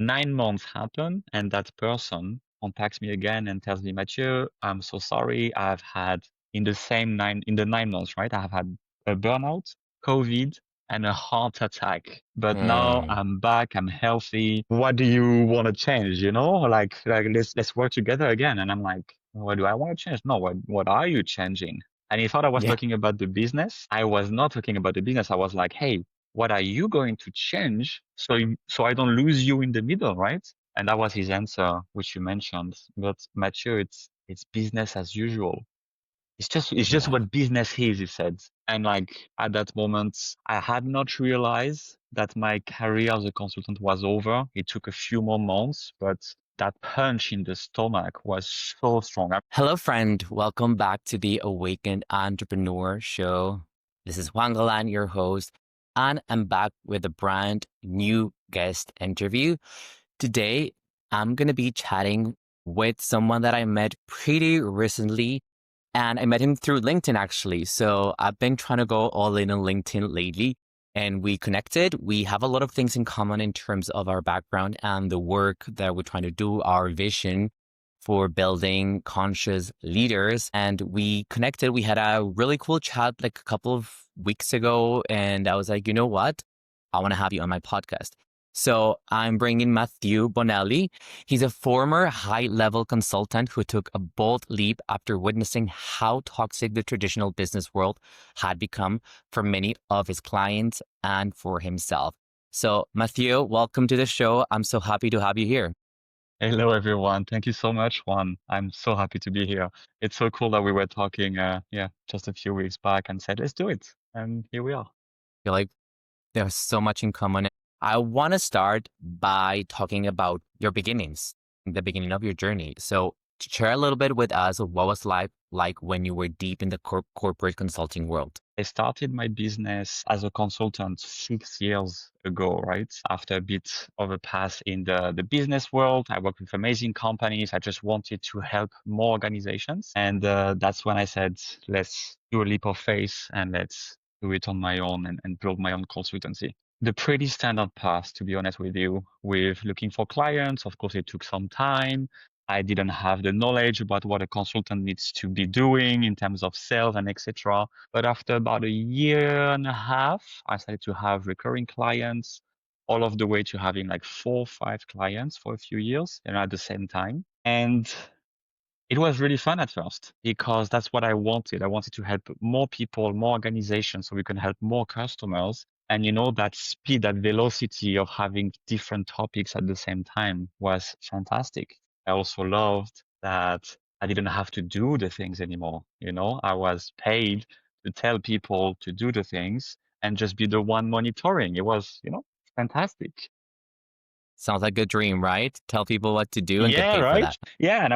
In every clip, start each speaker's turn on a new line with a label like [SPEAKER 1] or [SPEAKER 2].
[SPEAKER 1] 9 months happen, and that person contacts me again and tells me, Matthieu, I'm so sorry. I've had in the 9 months, right? I have had a burnout, COVID, and a heart attack. But now
[SPEAKER 2] Mm,
[SPEAKER 1] I'm back. I'm healthy. What do you want to change? Like let's work together again. And I'm like, what do I want to change? No, what are you changing? And he thought I was
[SPEAKER 2] yeah.
[SPEAKER 1] talking about the business. I was not talking about the business. I was like, hey, what are you going to change so I don't lose you in the middle, right? And that was his answer, which you mentioned. But Mathieu, it's business as usual. It's just
[SPEAKER 2] Yeah.
[SPEAKER 1] what business is, he said. And like at that moment, I had not realized that my career as a consultant was over. It took a few more months, but that punch in the stomach was so strong.
[SPEAKER 2] Hello, friend. Welcome back to the Awakened Entrepreneur Show. This is Juan Galan, your host, and I'm back with a brand new guest interview. Today, I'm going to be chatting with someone that I met pretty recently, and I met him through LinkedIn, actually. So I've been trying to go all in on LinkedIn lately, and we connected. We have a lot of things in common in terms of our background and the work that we're trying to do, our vision for building conscious leaders. And we connected. We had a really cool chat like a couple of weeks ago. And I was like, you know what? I want to have you on my podcast. So I'm bringing Matthieu Bonelli. He's a former high-level consultant who took a bold leap after witnessing how toxic the traditional business world had become for many of his clients and for himself. So Matthieu, welcome to the show. I'm so happy to have you here.
[SPEAKER 1] Hello, everyone. Thank you so much, Juan. I'm so happy to be here. It's so cool that we were talking, just a few weeks back and said, let's do it. And here we are.
[SPEAKER 2] Feel like there's so much in common. I want to start by talking about your beginnings, the beginning of your journey. So share a little bit with us of what was life like when you were deep in the corporate consulting world.
[SPEAKER 1] I started my business as a consultant 6 years ago, right? After a bit of a path in the business world, I worked with amazing companies. I just wanted to help more organizations. And that's when I said, let's do a leap of faith and let's do it on my own and build my own consultancy. The pretty standard path, to be honest with you, with looking for clients. Of course, it took some time. I didn't have the knowledge about what a consultant needs to be doing in terms of sales and etc. But after about a year and a half, I started to have recurring clients, all of the way to having like 4 or 5 clients for a few years and at the same time. And it was really fun at first because that's what I wanted. I wanted to help more people, more organizations so we can help more customers. And that speed, that velocity of having different topics at the same time was fantastic. I also loved that I didn't have to do the things anymore. I was paid to tell people to do the things and just be the one monitoring. It was, fantastic.
[SPEAKER 2] Sounds like a dream, right? Tell people what to do and get
[SPEAKER 1] Yeah,
[SPEAKER 2] paid for
[SPEAKER 1] right.
[SPEAKER 2] that.
[SPEAKER 1] Yeah, and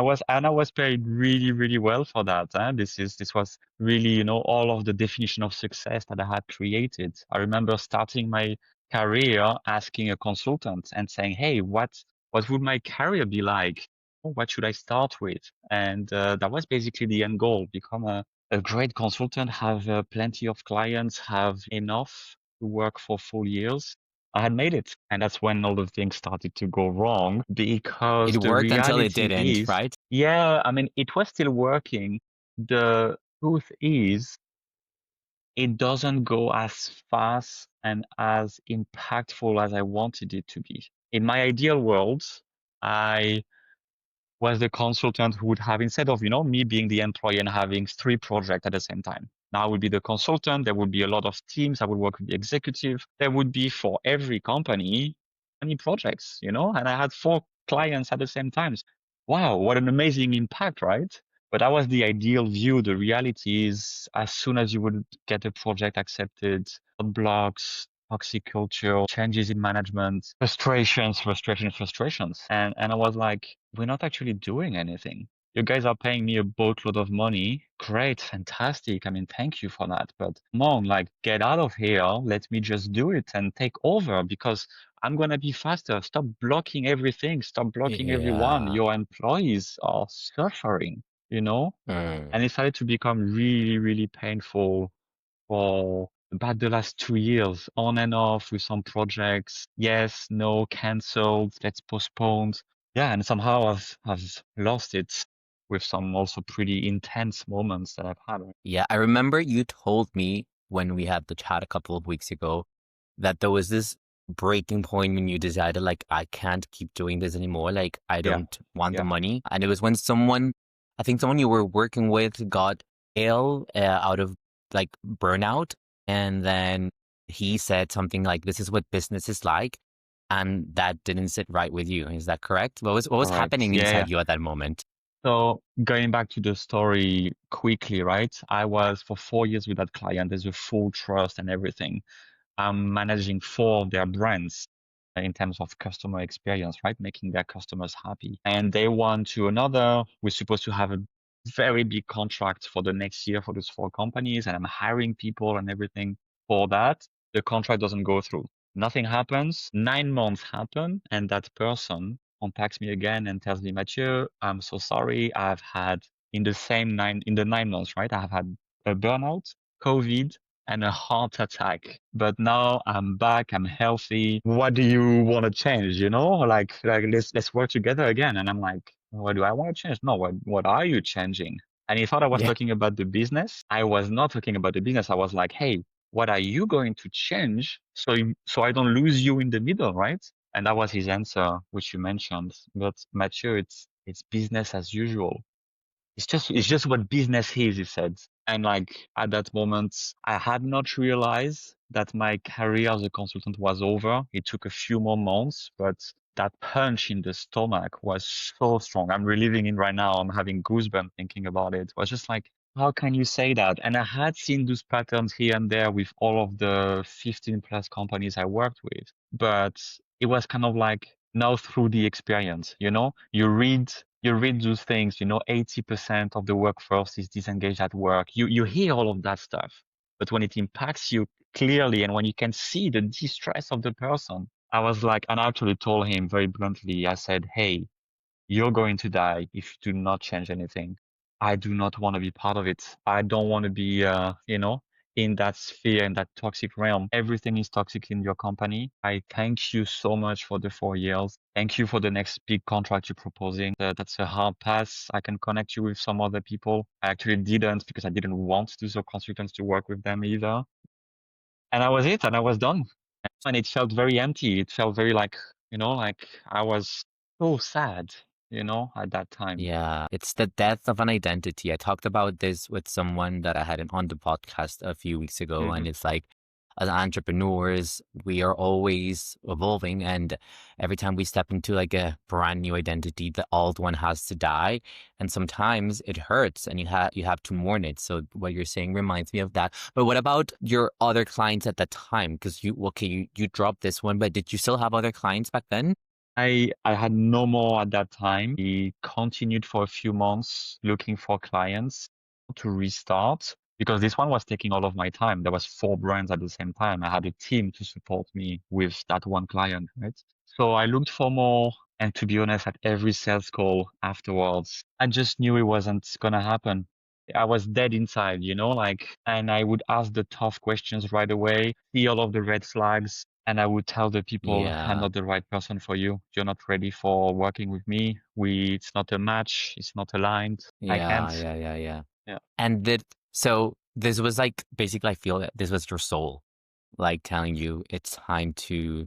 [SPEAKER 1] I was paid really, really well for that. This was really, all of the definition of success that I had created. I remember starting my career asking a consultant and saying, "Hey, what would my career be like? What should I start with?" And that was basically the end goal: become a great consultant, have plenty of clients, have enough to work for full years. I had made it. And that's when all the things started to go wrong because
[SPEAKER 2] It
[SPEAKER 1] the
[SPEAKER 2] worked until it
[SPEAKER 1] reality
[SPEAKER 2] didn't,
[SPEAKER 1] is,
[SPEAKER 2] right?
[SPEAKER 1] yeah, I mean, it was still working. The truth is, it doesn't go as fast and as impactful as I wanted it to be. In my ideal world, I was the consultant who would have, instead of, me being the employee and having 3 projects at the same time. Now I would be the consultant. There would be a lot of teams. I would work with the executive. There would be for every company, 20 projects, and I had 4 clients at the same time. Wow, what an amazing impact, right? But that was the ideal view. The reality is, as soon as you would get a project accepted, blocks, toxic culture, changes in management, frustrations. And I was like, we're not actually doing anything. You guys are paying me a boatload of money. Great, fantastic. I mean, thank you for that. But come on, like, get out of here. Let me just do it and take over because I'm gonna be faster. Stop blocking everything. Stop blocking everyone.
[SPEAKER 2] Yeah.
[SPEAKER 1] Your employees are suffering.
[SPEAKER 2] Mm.
[SPEAKER 1] And it started to become really, really painful for about the last 2 years, on and off with some projects. Yes, no, cancelled, let's postpone. Yeah, and somehow I've lost it with some also pretty intense moments that I've had.
[SPEAKER 2] Yeah, I remember you told me when we had the chat a couple of weeks ago that there was this breaking point when you decided, like, I can't keep doing this anymore. Like, I
[SPEAKER 1] Yeah,
[SPEAKER 2] don't want the
[SPEAKER 1] yeah,
[SPEAKER 2] money. And it was when someone, I think someone you were working with got ill out of like burnout. And then he said something like, this is what business is like. And that didn't sit right with you. Is that correct? What was
[SPEAKER 1] correct.
[SPEAKER 2] happening
[SPEAKER 1] Yeah, yeah.
[SPEAKER 2] inside you at that moment?
[SPEAKER 1] So going back to the story quickly, right? I was for 4 years with that client. There's a full trust and everything. I'm managing four of their brands in terms of customer experience, right? Making their customers happy. And day one to another, we're supposed to have a very big contract for the next year for those four companies. And I'm hiring people and everything for that. The contract doesn't go through. Nothing happens. 9 months happen. And that person contacts me again and tells me, Matthieu, I'm so sorry. I've had in the 9 months, right? I have had a burnout, COVID, and a heart attack. But now I'm back, I'm healthy. What do you want to change? Like let's work together again. And I'm like, what do I want to change? No, what are you changing? And he thought I was
[SPEAKER 2] Yeah.
[SPEAKER 1] talking about the business. I was not talking about the business. I was like, hey, what are you going to change so I don't lose you in the middle, right? And that was his answer, which you mentioned. But Mathieu, it's business as usual. It's just what business is, he said. And like at that moment, I had not realized that my career as a consultant was over. It took a few more months, but that punch in the stomach was so strong. I'm reliving it right now. I'm having goosebumps thinking about it. It was just like, how can you say that? And I had seen those patterns here and there with all of the 15 plus companies I worked with, but it was kind of like now through the experience, you read those things, 80% of the workforce is disengaged at work. You hear all of that stuff. But when it impacts you clearly and when you can see the distress of the person, I was like, and I actually told him very bluntly, I said, hey, you're going to die if you do not change anything. I do not want to be part of it. I don't want to be, in that sphere, in that toxic realm. Everything is toxic in your company. I thank you so much for the 4 years. Thank you for the next big contract you're proposing. That's a hard pass. I can connect you with some other people. I actually didn't because I didn't want those consultants to work with them either. And I was it, and I was done. And it felt very empty. It felt very like I was so sad, at that time.
[SPEAKER 2] Yeah, it's the death of an identity. I talked about this with someone that I had on the podcast a few weeks ago, and
[SPEAKER 1] Hmm.
[SPEAKER 2] it's like, as entrepreneurs, we are always evolving, and every time we step into like a brand new identity, the old one has to die, and sometimes it hurts, and you have to mourn it. So what you're saying reminds me of that. But what about your other clients at that time? Because you dropped this one, but did you still have other clients back then?
[SPEAKER 1] I had no more at that time. We continued for a few months looking for clients to restart because this one was taking all of my time. There was four brands at the same time. I had a team to support me with that one client, right? So I looked for more. And to be honest, at every sales call afterwards, I just knew it wasn't gonna happen. I was dead inside, and I would ask the tough questions right away, see all of the red flags, and I would tell the people, I'm
[SPEAKER 2] Yeah,
[SPEAKER 1] not the right person for you. You're not ready for working with me. It's not a match. It's not aligned. I
[SPEAKER 2] yeah,
[SPEAKER 1] can't.
[SPEAKER 2] yeah, yeah, yeah.
[SPEAKER 1] Yeah.
[SPEAKER 2] And so this was like basically I feel that this was your soul like telling you it's time to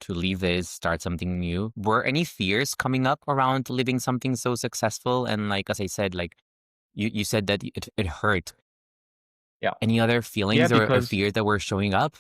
[SPEAKER 2] leave this, start something new. Were any fears coming up around leaving something so successful? And like as I said, like you said that it hurt.
[SPEAKER 1] Yeah.
[SPEAKER 2] Any other
[SPEAKER 1] Yeah,
[SPEAKER 2] feelings or
[SPEAKER 1] because
[SPEAKER 2] fears that were showing up?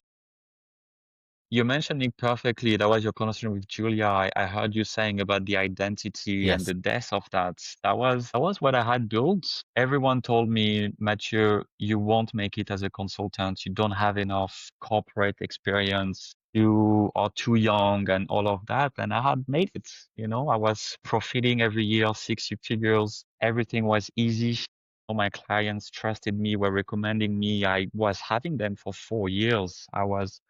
[SPEAKER 1] you mentioned it perfectly. That was your conversation with Julia. I heard you saying about the identity and
[SPEAKER 2] Yes.
[SPEAKER 1] the death of that. That was what I had built. Everyone told me, Mathieu, you won't make it as a consultant. You don't have enough corporate experience. You are too young and all of that. And I had made it. I was profiting every year, six figures. Everything was easy. All my clients trusted me, were recommending me. I was having them for 4 years. I was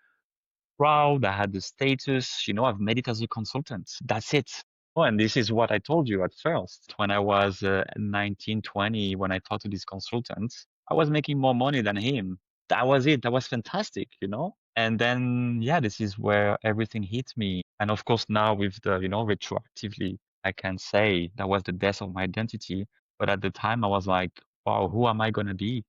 [SPEAKER 1] proud. I had the status. I've made it as a consultant. That's it. Oh, and this is what I told you at first. When I was 19, 20, when I talked to this consultant, I was making more money than him. that was it. That was fantastic, you know? And then, yeah, this is where everything hit me. And of course, now with the, retroactively, I can say that was the death of my identity. But at the time, I was like, wow, who am I going to be?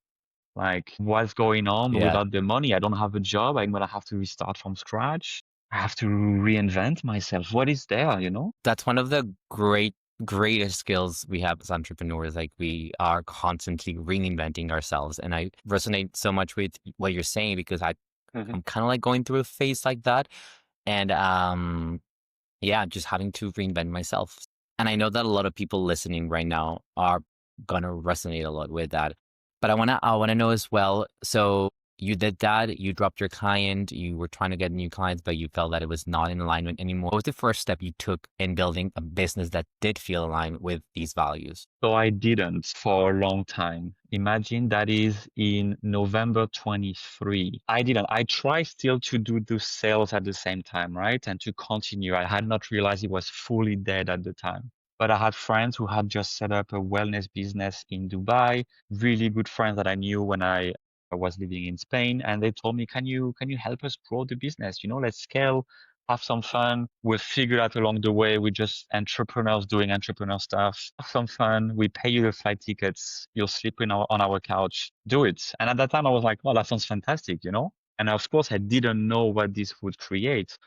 [SPEAKER 1] Like, what's going on
[SPEAKER 2] Yeah.
[SPEAKER 1] without the money? I don't have a job. I'm going to have to restart from scratch. I have to reinvent myself. What is there, you know?
[SPEAKER 2] That's one of the greatest skills we have as entrepreneurs. Like we are constantly reinventing ourselves. And I resonate so much with what you're saying because
[SPEAKER 1] Mhm.
[SPEAKER 2] I'm kind of like going through a phase like that. And yeah, just having to reinvent myself. And I know that a lot of people listening right now are gonna resonate a lot with that. But I wanna know as well. So you did that, you dropped your client, you were trying to get new clients, but you felt that it was not in alignment anymore. What was the first step you took in building a business that did feel aligned with these values?
[SPEAKER 1] So I didn't for a long time. Imagine that is in November 23. I didn't. I tried still to do the sales at the same time, right? And to continue. I had not realized it was fully dead at the time. But I had friends who had just set up a wellness business in Dubai, really good friends that I knew when I was living in Spain. And they told me, can you help us grow the business? Let's scale, have some fun. We'll figure out along the way. We're just entrepreneurs doing entrepreneur stuff. Have some fun. We pay you the flight tickets. You'll sleep on our couch. Do it. And at that time, I was like, well, that sounds fantastic, you know? And of course, I didn't know what this would create.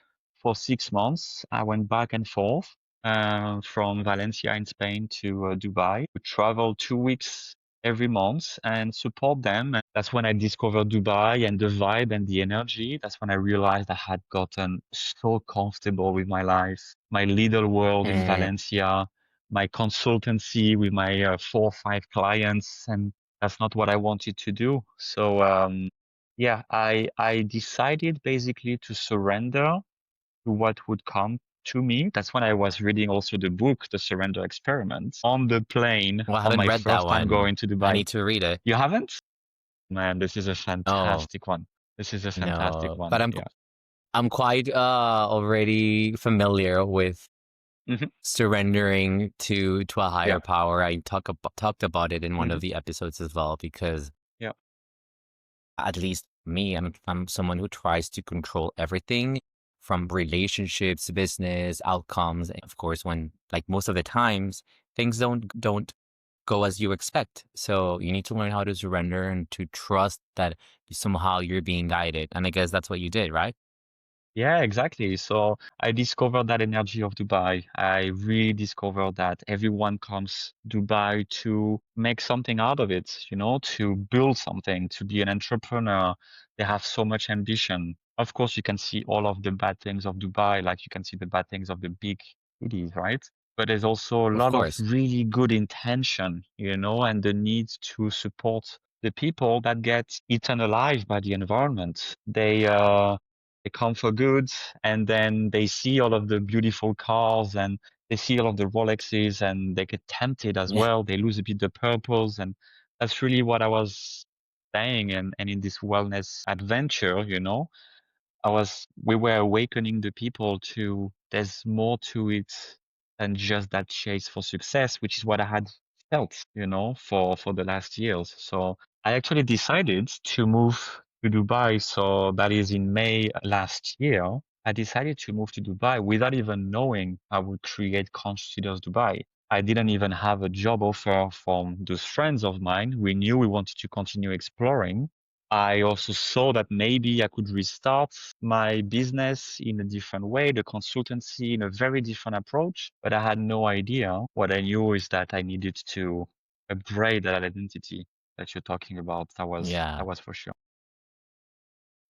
[SPEAKER 1] For 6 months, I went back and forth from Valencia in Spain to Dubai. We traveled 2 weeks every month and support them. And that's when I discovered Dubai and the vibe and the energy. That's when I realized I had gotten so comfortable with my life, my little world in
[SPEAKER 2] Mm.
[SPEAKER 1] Valencia, my consultancy with my 4 or 5 clients. And that's not what I wanted to do. So, yeah, I decided basically to surrender to what would come to me. That's when I was reading also the book, The Surrender Experiment, on the plane
[SPEAKER 2] Well, I
[SPEAKER 1] on
[SPEAKER 2] haven't
[SPEAKER 1] my
[SPEAKER 2] read that
[SPEAKER 1] first time
[SPEAKER 2] one.
[SPEAKER 1] going to
[SPEAKER 2] I
[SPEAKER 1] Dubai.
[SPEAKER 2] need to read it.
[SPEAKER 1] You haven't? Man, this is a
[SPEAKER 2] Oh,
[SPEAKER 1] fantastic one. This is a fantastic
[SPEAKER 2] no. But
[SPEAKER 1] one. Yeah.
[SPEAKER 2] I'm quite already familiar with
[SPEAKER 1] Hmm.
[SPEAKER 2] surrendering to a higher
[SPEAKER 1] Yeah.
[SPEAKER 2] power. I talked about it in one
[SPEAKER 1] Hmm.
[SPEAKER 2] of the episodes as well because
[SPEAKER 1] Yeah.
[SPEAKER 2] at least me, I'm someone who tries to control everything from relationships, business, outcomes. And of course, when like most of the times things don't go as you expect. So you need to learn how to surrender and to trust that somehow you're being guided. And I guess that's what you did, right?
[SPEAKER 1] Yeah, exactly. So I discovered that energy of Dubai. I really discovered that everyone comes Dubai to make something out of it, to build something, to be an entrepreneur. They have so much ambition. Of course, you can see all of the bad things of Dubai, like you can see the bad things of the big cities, right? But there's also a
[SPEAKER 2] Of
[SPEAKER 1] lot of
[SPEAKER 2] course.
[SPEAKER 1] really good intention, and the need to support the people that get eaten alive by the environment. They come for good and then they see all of the beautiful cars and they see all of the Rolexes and they get tempted as
[SPEAKER 2] Yeah.
[SPEAKER 1] well. They lose a bit the purpose. And that's really what I was saying. And in this wellness adventure, we were awakening the people to there's more to it than just that chase for success, which is what I had felt, for the last years. So I actually decided to move to Dubai. So that is in May last year. I decided to move to Dubai without even knowing I would create Considers Dubai. I didn't even have a job offer from those friends of mine. We knew we wanted to continue exploring. I also saw that maybe I could restart my business in a different way, the consultancy in a very different approach, but I had no idea. What I knew is that I needed to upgrade that identity that you're talking about. That was
[SPEAKER 2] Yeah.
[SPEAKER 1] that was for sure.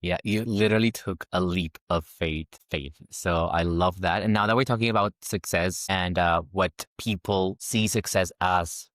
[SPEAKER 2] Yeah, you literally took a leap of faith. So I love that. And now that we're talking about success and what people see success as,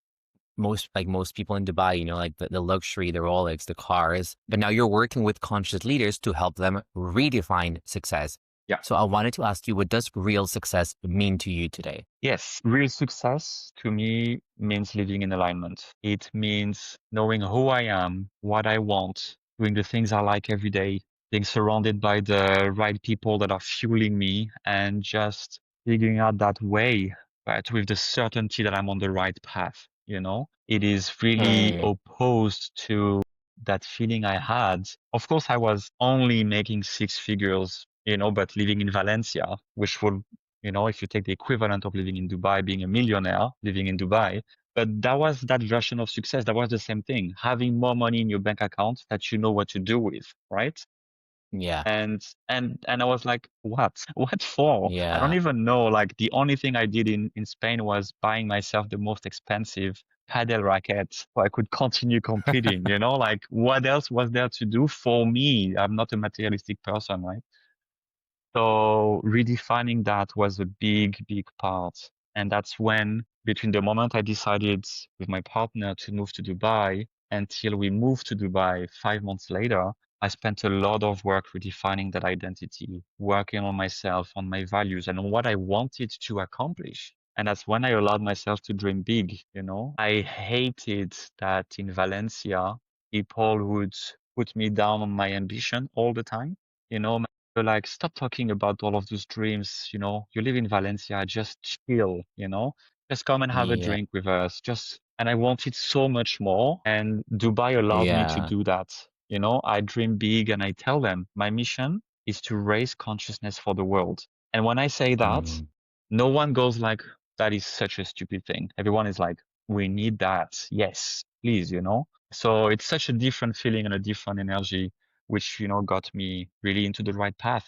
[SPEAKER 2] most people in Dubai, like the luxury, the Rolex, the cars. But now you're working with conscious leaders to help them redefine success.
[SPEAKER 1] Yeah.
[SPEAKER 2] So I wanted to ask you, what does real success mean to you today?
[SPEAKER 1] Yes, real success to me means living in alignment. It means knowing who I am, what I want, doing the things I like every day, being surrounded by the right people that are fueling me, and just figuring out that way, but with the certainty that I'm on the right path. It is really
[SPEAKER 2] Mm.
[SPEAKER 1] opposed to that feeling I had, of course, I was only making six figures, but living in Valencia, which would, if you take the equivalent of living in Dubai, being a millionaire living in Dubai. But that was that version of success. That was the same thing, having more money in your bank account that you know what to do with, right?
[SPEAKER 2] Yeah.
[SPEAKER 1] And I was like, what? What for? I don't
[SPEAKER 2] Yeah.
[SPEAKER 1] even know. Like the only thing I did in Spain was buying myself the most expensive paddle racket so I could continue competing, like what else was there to do for me? I'm not a materialistic person, right? So redefining that was a big, big part. And that's when, between the moment I decided with my partner to move to Dubai until we moved to Dubai 5 months later, I spent a lot of work redefining that identity, working on myself, on my values, and on what I wanted to accomplish. And that's when I allowed myself to dream big. I hated that in Valencia, people would put me down on my ambition all the time. They're like, stop talking about all of those dreams. You live in Valencia, just chill. Just come and have a
[SPEAKER 2] Yeah.
[SPEAKER 1] drink with us. And I wanted so much more. And Dubai allowed me to
[SPEAKER 2] Yeah.
[SPEAKER 1] do that. I dream big and I tell them my mission is to raise consciousness for the world. And when I say that,
[SPEAKER 2] Mm.
[SPEAKER 1] no one goes like, that is such a stupid thing. Everyone is like, we need that. Yes, please. So it's such a different feeling and a different energy which got me really into the right path.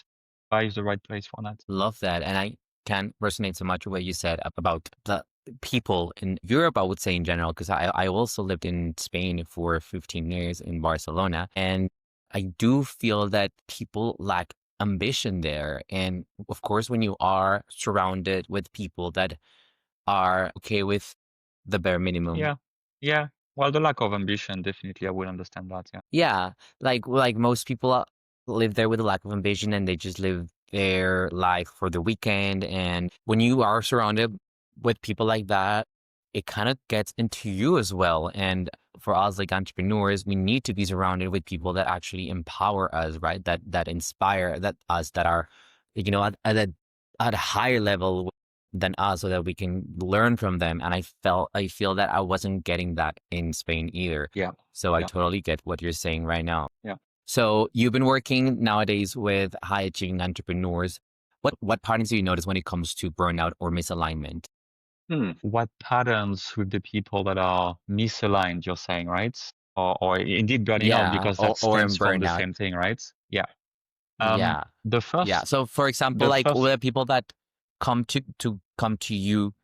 [SPEAKER 1] Dubai is the right place for that.
[SPEAKER 2] Love that. And I can resonate so much with what you said about the people in Europe, I would say in general, because I also lived in Spain for 15 years in Barcelona. And I do feel that people lack ambition there. And of course, when you are surrounded with people that are okay with the bare minimum.
[SPEAKER 1] Yeah, yeah. Well, the lack of ambition, definitely, I would understand that. Yeah,
[SPEAKER 2] Yeah, like most people live there with a lack of ambition and they just live their life for the weekend. And when you are surrounded with people like that, it kind of gets into you as well. And for us, like entrepreneurs, we need to be surrounded with people that actually empower us, right? That inspire that us that are, at a higher level than us, so that we can learn from them. And I feel that I wasn't getting that in Spain either.
[SPEAKER 1] yeah,
[SPEAKER 2] So I
[SPEAKER 1] yeah,
[SPEAKER 2] totally get what you're saying right now.
[SPEAKER 1] yeah.
[SPEAKER 2] So you've been working nowadays with high achieving entrepreneurs. What patterns do you notice when it comes to burnout or misalignment?
[SPEAKER 1] What patterns with the people that are misaligned, you're saying, right? Or indeed burning out
[SPEAKER 2] Yeah,
[SPEAKER 1] because that
[SPEAKER 2] or
[SPEAKER 1] stems
[SPEAKER 2] in
[SPEAKER 1] from the
[SPEAKER 2] burnout.
[SPEAKER 1] same thing, right? Yeah.
[SPEAKER 2] Yeah.
[SPEAKER 1] The
[SPEAKER 2] Yeah.
[SPEAKER 1] first,
[SPEAKER 2] So for example,
[SPEAKER 1] the
[SPEAKER 2] like
[SPEAKER 1] first,
[SPEAKER 2] the people that come to you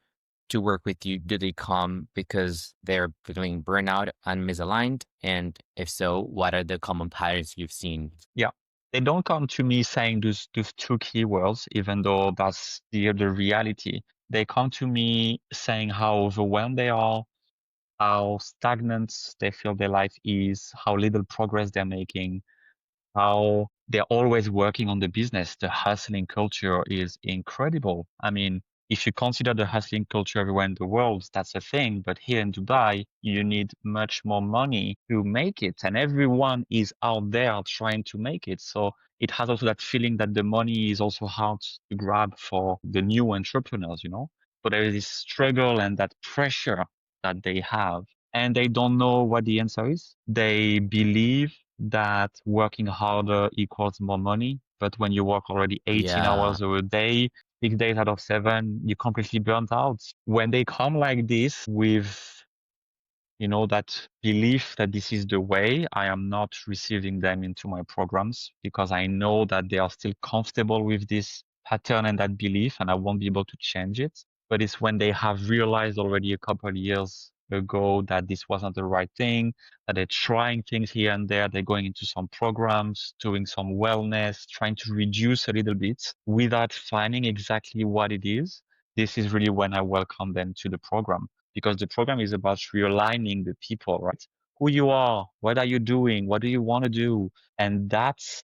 [SPEAKER 2] to work with you, do they come because they're feeling burnout and misaligned? And if so, what are the common patterns you've seen?
[SPEAKER 1] yeah. They don't come to me saying those two keywords, even though that's the reality. They come to me saying how overwhelmed they are, how stagnant they feel their life is, how little progress they're making, how they're always working on the business. The hustling culture is incredible. I mean, if you consider the hustling culture everywhere in the world, that's a thing. But here in Dubai, you need much more money to make it. And everyone is out there trying to make it. So it has also that feeling that the money is also hard to grab for the new entrepreneurs. So there is this struggle and that pressure that they have. And they don't know what the answer is. They believe that working harder equals more money. But when you work already 18
[SPEAKER 2] Yeah.
[SPEAKER 1] hours a day, 6 days out of 7, you're completely burnt out. When they come like this with, that belief that this is the way, I am not receiving them into my programs because I know that they are still comfortable with this pattern and that belief, and I won't be able to change it. But it's when they have realized already a couple of years ago that this wasn't the right thing, that they're trying things here and there, they're going into some programs, doing some wellness, trying to reduce a little bit without finding exactly what it is. This is really when I welcome them to the program because the program is about realigning the people, right? Who you are, what are you doing, what do you want to do? And that's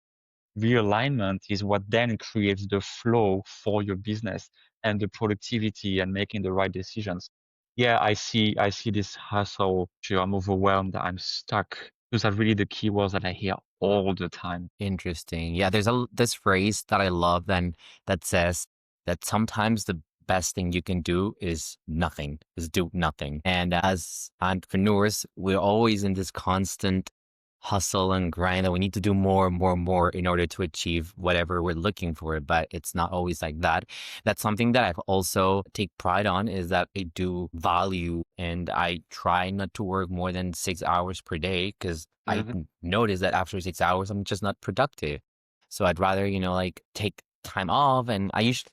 [SPEAKER 1] realignment is what then creates the flow for your business and the productivity and making the right decisions. Yeah, I see this hustle. I'm overwhelmed. I'm stuck. Those are really the keywords that I hear all the time.
[SPEAKER 2] Interesting. Yeah, there's this phrase that I love and that says that sometimes the best thing you can do is nothing, is do nothing. And as entrepreneurs, we're always in this constant hustle and grind that we need to do more and more and more in order to achieve whatever we're looking for, but it's not always like that. That's something that I've also take pride on, is that I do value and I try not to work more than 6 hours per day, because I
[SPEAKER 1] Hmm.
[SPEAKER 2] notice that after 6 hours I'm just not productive. So I'd rather, like, take time off, and I usually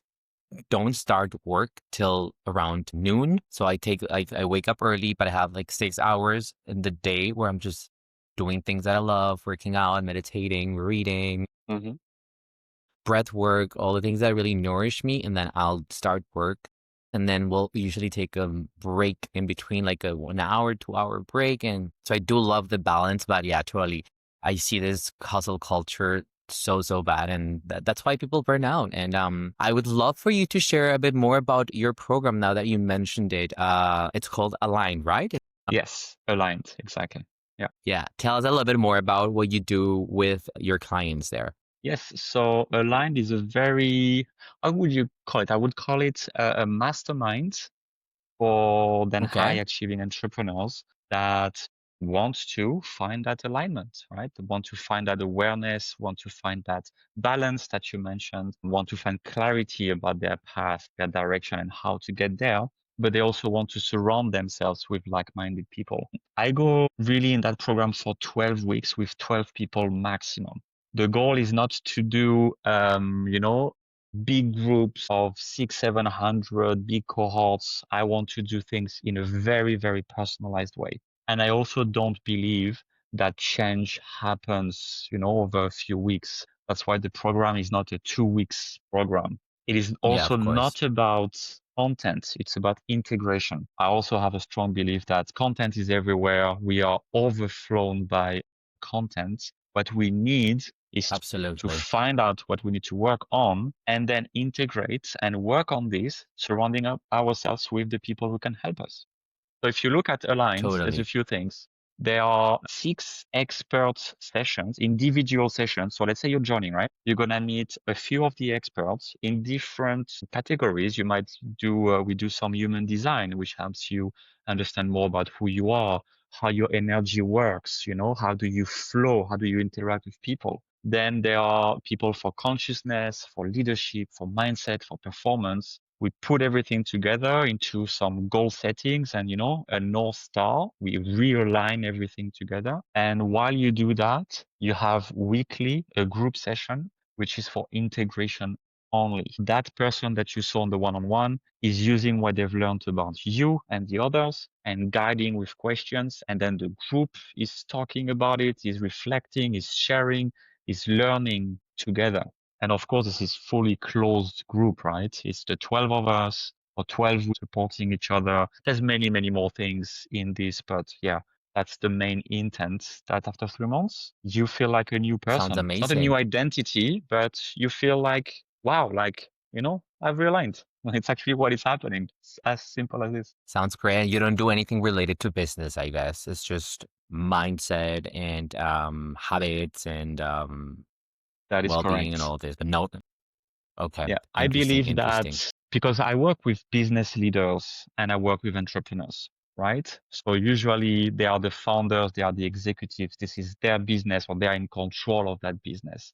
[SPEAKER 2] don't start work till around noon. So I wake up early, but I have like 6 hours in the day where I'm just doing things that I love, working out, meditating, reading,
[SPEAKER 1] Hmm.
[SPEAKER 2] breath work, all the things that really nourish me. And then I'll start work. And then we'll usually take a break in between, like a 1 hour, 2 hour break. And so I do love the balance, but yeah, totally. I see this hustle culture so bad, and that's why people burn out. And I would love for you to share a bit more about your program now that you mentioned it. It's called Align, right?
[SPEAKER 1] Yes, aligned, exactly. Yeah.
[SPEAKER 2] Yeah. Tell us a little bit more about what you do with your clients there.
[SPEAKER 1] Yes, so aligned is a very, how would you call it? I would call it a mastermind for then high
[SPEAKER 2] Okay.
[SPEAKER 1] achieving entrepreneurs that want to find that alignment, right? They want to find that awareness, want to find that balance that you mentioned, want to find clarity about their path, their direction, and how to get there. But they also want to surround themselves with like-minded people. I go really in that program for 12 weeks with 12 people maximum. The goal is not to do, big groups of 700 big cohorts. I want to do things in a very, very personalized way. And I also don't believe that change happens, over a few weeks. That's why the program is not a 2 weeks program. It is
[SPEAKER 2] Yeah,
[SPEAKER 1] also
[SPEAKER 2] of course.
[SPEAKER 1] not about content. It's about integration. I also have a strong belief that content is everywhere. We are overflown by content. What we need is to
[SPEAKER 2] Absolutely.
[SPEAKER 1] find out what we need to work on and then integrate and work on this, surrounding ourselves with the people who can help us. So if you look at Aligned, there's a
[SPEAKER 2] Totally.
[SPEAKER 1] few things. There are 6 expert sessions, individual sessions. So let's say you're joining, right? You're gonna meet a few of the experts in different categories. You might do, we do some human design, which helps you understand more about who you are, how your energy works, how do you flow, how do you interact with people. Then there are people for consciousness, for leadership, for mindset, for performance. We put everything together into some goal settings and, a North Star. We realign everything together. And while you do that, you have weekly a group session, which is for integration only. That person that you saw on the one-on-one is using what they've learned about you and the others and guiding with questions. And then the group is talking about it, is reflecting, is sharing, is learning together. And of course, this is fully closed group, right? It's the 12 of us or 12 supporting each other. There's many, many more things in this, but yeah, that's the main intent, that after 3 months, you feel like a new
[SPEAKER 2] Sounds
[SPEAKER 1] person. It's not a new
[SPEAKER 2] amazing.
[SPEAKER 1] identity, but you feel like, wow, like, I've realigned. It's actually what is happening. It's as simple as this.
[SPEAKER 2] Sounds great. You don't do anything related to business, I guess. It's just mindset and habits and
[SPEAKER 1] That is
[SPEAKER 2] well-being and
[SPEAKER 1] correct.
[SPEAKER 2] all this. But no, okay.
[SPEAKER 1] Yeah, I
[SPEAKER 2] Interesting,
[SPEAKER 1] believe
[SPEAKER 2] interesting.
[SPEAKER 1] that because I work with business leaders and I work with entrepreneurs, right? So usually they are the founders, they are the executives. This is their business or they are in control of that business.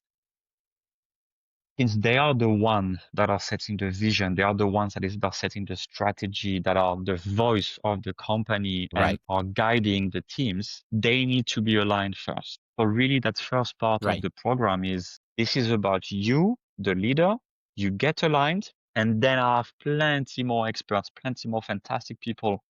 [SPEAKER 1] Since they are the ones that are setting the vision, they are the ones that are setting the strategy, that are the voice of the company and
[SPEAKER 2] Right,
[SPEAKER 1] are guiding the teams, they need to be aligned first. So really that first part of
[SPEAKER 2] right,
[SPEAKER 1] the program is this is about you, the leader, you get aligned, and then I have plenty more experts, plenty more fantastic people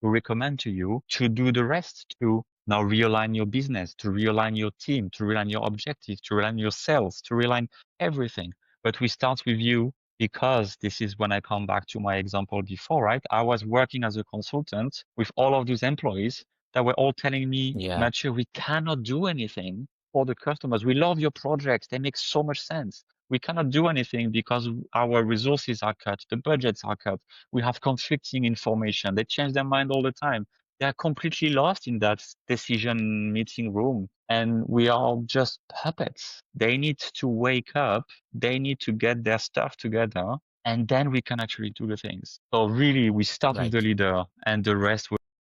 [SPEAKER 1] to recommend to you to do the rest, to now realign your business, to realign your team, to realign your objectives, to realign your sales, to realign everything. But we start with you because this is when I come back to my example before, right? I was working as a consultant with all of those employees that were all telling me,
[SPEAKER 2] yeah,
[SPEAKER 1] Mathieu, we cannot do anything for the customers. We love your projects. They make so much sense. We cannot do anything because our resources are cut, the budgets are cut, we have conflicting information. They change their mind all the time. They are completely lost in that decision meeting room. And we are just puppets. They need to wake up. They need to get their stuff together. And then we can actually do the things. So really, we start with the
[SPEAKER 2] right.
[SPEAKER 1] leader and the rest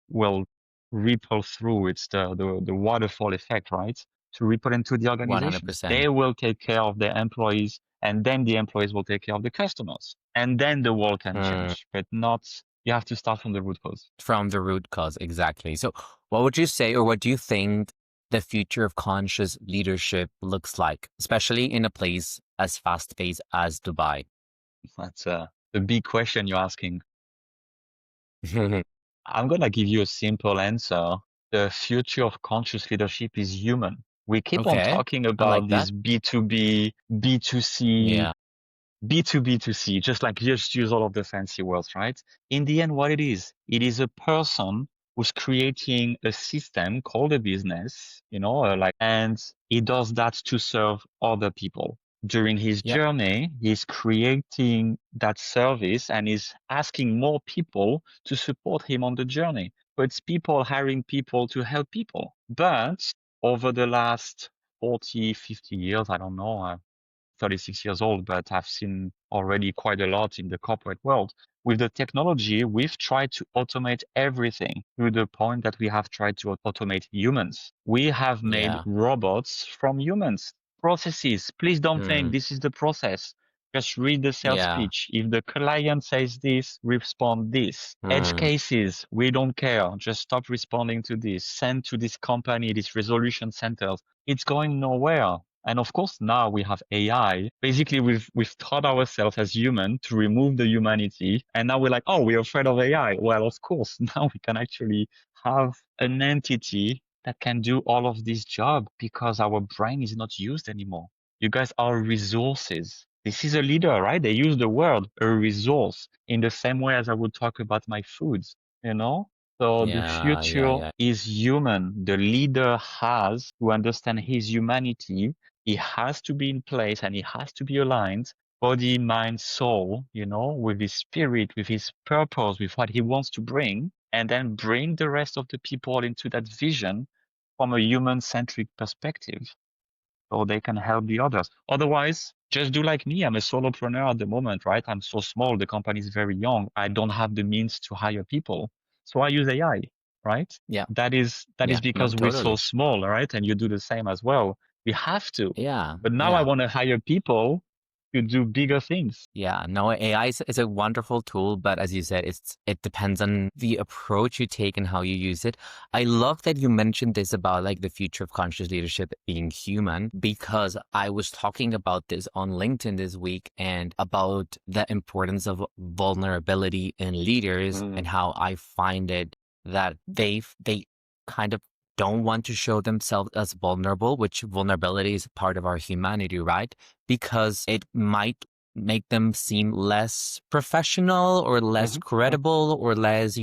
[SPEAKER 1] will ripple through. It's the waterfall effect, right? To ripple into the organization.
[SPEAKER 2] 100%.
[SPEAKER 1] They will take care of their employees, and then the employees will take care of the customers. And then the world can
[SPEAKER 2] Mm,
[SPEAKER 1] change, but not, you have to start from the root cause.
[SPEAKER 2] from the root cause, exactly. So, what would you say, or what do you think the future of conscious leadership looks like, especially in a place as fast paced as Dubai?
[SPEAKER 1] That's a big question you're asking. I'm going to give you a simple answer. The future of conscious leadership is human. We keep on
[SPEAKER 2] Okay,
[SPEAKER 1] talking
[SPEAKER 2] I like
[SPEAKER 1] about
[SPEAKER 2] that.
[SPEAKER 1] this B2B, B2C,
[SPEAKER 2] Yeah,
[SPEAKER 1] B2B2C, just like just use all of the fancy words, right? In the end, what it is a person who's creating a system called a business, and he does that to serve other people. During his
[SPEAKER 2] yep,
[SPEAKER 1] journey, he's creating that service and is asking more people to support him on the journey. So it's people hiring people to help people. But over the last 40, 50 years, I don't know, 36 years old, but I've seen already quite a lot in the corporate world. With the technology, we've tried to automate everything to the point that we have tried to automate humans. We have made
[SPEAKER 2] yeah,
[SPEAKER 1] robots from humans. Processes. Please don't think
[SPEAKER 2] mm,
[SPEAKER 1] this is the process. Just read the sales
[SPEAKER 2] yeah,
[SPEAKER 1] pitch. If the client says this, respond this. Edge
[SPEAKER 2] mm,
[SPEAKER 1] cases, we don't care. Just stop responding to this. Send to this company, this resolution centers. It's going nowhere. And of course, now we have AI. Basically, we've taught ourselves as human to remove the humanity, and now we're like, oh, we're afraid of AI. Well, of course, now we can actually have an entity that can do all of this job because our brain is not used anymore. You guys are resources. This is a leader, right? They use the word a resource in the same way as I would talk about my foods, you know? So the
[SPEAKER 2] yeah, yeah,
[SPEAKER 1] future
[SPEAKER 2] yeah,
[SPEAKER 1] is human. The leader has to understand his humanity. He has to be in place and he has to be aligned, body, mind, soul, with his spirit, with his purpose, with what he wants to bring, and then bring the rest of the people into that vision from a human centric perspective so they can help the others. Otherwise, just do like me. I'm a solopreneur at the moment, right? I'm so small. The company is very young. I don't have the means to hire people. So I use AI, right?
[SPEAKER 2] yeah,
[SPEAKER 1] That is
[SPEAKER 2] yeah. No,
[SPEAKER 1] because we're so
[SPEAKER 2] totally.
[SPEAKER 1] small, right? And you do the same as well. We have to.
[SPEAKER 2] Yeah,
[SPEAKER 1] But now I
[SPEAKER 2] yeah.
[SPEAKER 1] want to hire people to do bigger things.
[SPEAKER 2] Yeah, no, AI is a wonderful tool, but as you said, it depends on the approach you take and how you use it. I love that you mentioned this about like the future of conscious leadership being human, because I was talking about this on LinkedIn this week and about the importance of vulnerability in leaders and how I find it that they kind of don't want to show themselves as vulnerable, which vulnerability is part of our humanity, right? Because it might make them seem less professional or less
[SPEAKER 1] Mhm.
[SPEAKER 2] credible or less,